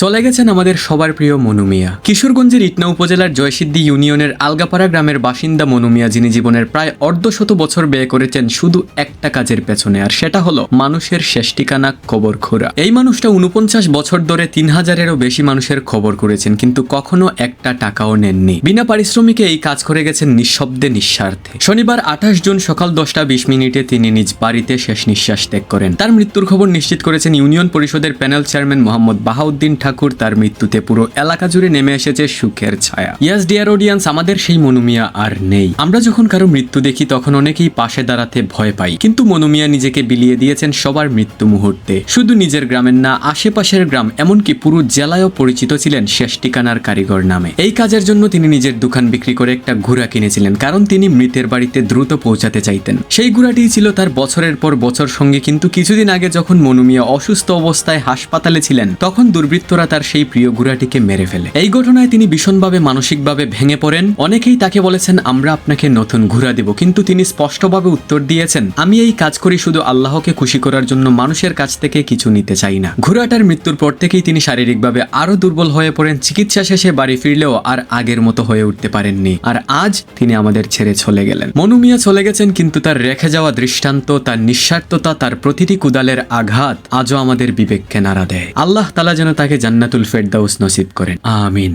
চলে গেছেন আমাদের সবার প্রিয় মনু মিয়া। কিশোরগঞ্জের ইটনা উপজেলার জয়সিদ্ধি ইউনিয়নের আলগাপাড়া গ্রামের বাসিন্দা মনু মিয়া, যিনি জীবনের প্রায় অর্ধশত বছর ব্যয় করেছেন শুধু একটা কাজের পেছনে, আর সেটা হলো মানুষের শেষ ঠিকানা খবর খোঁড়া। এই মানুষটা ৪৯ বছর ধরে ৩,০০০-এরও বেশি মানুষের খবর করেছেন, কিন্তু কখনো একটা টাকাও নেননি। বিনা পারিশ্রমিকে এই কাজ করে গেছেন নিঃশব্দে, নিঃস্বার্থে। শনিবার ২৮ জুন সকাল ১০টা ২০ তিনি নিজ বাড়িতে শেষ নিঃশ্বাস ত্যাগ করেন। তার মৃত্যুর খবর নিশ্চিত করেছেন ইউনিয়ন পরিষদের প্যানেল চেয়ারম্যান মোহাম্মদ বাহাউদ্দিন ঠাকুর। তার মৃত্যুতে পুরো এলাকা জুড়ে নেমে এসেছে সুখের ছায়া। ইয়াস ডিয়ার অডিয়েন্স, আমাদের সেই মনু মিয়া আর নেই। আমরা যখন কারো মৃত্যু দেখি তখন অনেকেই পাশে দাঁড়াতে ভয় পাই, কিন্তু মনু মিয়া নিজেকে বিলিয়ে দিয়েছেন সবার মৃত্যু মুহূর্তে। শুধু নিজের গ্রামের না, আশেপাশের গ্রাম, এমনকি পুরো জেলায়ও পরিচিত ছিলেন শেষ ঠিকানার কারিগর নামে। এই কাজের জন্য তিনি নিজের দোকান বিক্রি করে একটা ঘোড়া কিনেছিলেন, কারণ তিনি মৃতের বাড়িতে দ্রুত পৌঁছাতে চাইতেন। সেই ঘোড়াটিই ছিল তার বছরের পর বছর সঙ্গে, কিন্তু কিছুদিন আগে যখন মনু মিয়া অসুস্থ অবস্থায় হাসপাতালে ছিলেন, তখন দুর্বৃত্তরা তার সেই প্রিয় ঘোড়াটিকে মেরে ফেলে। এই ঘটনায় তিনি ভীষণভাবে মানসিকভাবে ভেঙে পড়েন। অনেকেই তাকে বলেছেন, আমরা আপনাকে নতুন ঘোড়া দেব, কিন্তু তিনি স্পষ্টভাবে উত্তর দিয়েছেন, আমি এই কাজ করি শুধু আল্লাহকে খুশি করার জন্য, মানুষের কাছ থেকে কিছু নিতে চাই না। ঘোড়াটার মৃত্যুর পর থেকেই তিনি শারীরিকভাবে আরো দুর্বল হয়ে পড়েন। চিকিৎসা শেষে বাড়ি ফিরলেও আর আগের মতো হয়ে উঠতে পারেননি। আর আজ তিনি আমাদের ছেড়ে চলে গেলেন। মনু মিয়া চলে গেছেন, কিন্তু তার রেখে যাওয়া দৃষ্টান্ত, তার নিঃস্বার্থতা, তার প্রতিটি কুদালের আঘাত আজও আমাদের বিবেককে নাড়া দেয়। আল্লাহ তাআলা যেন তাকে জান্নাতুল ফেরদাউস নসিব করেন, আমিন।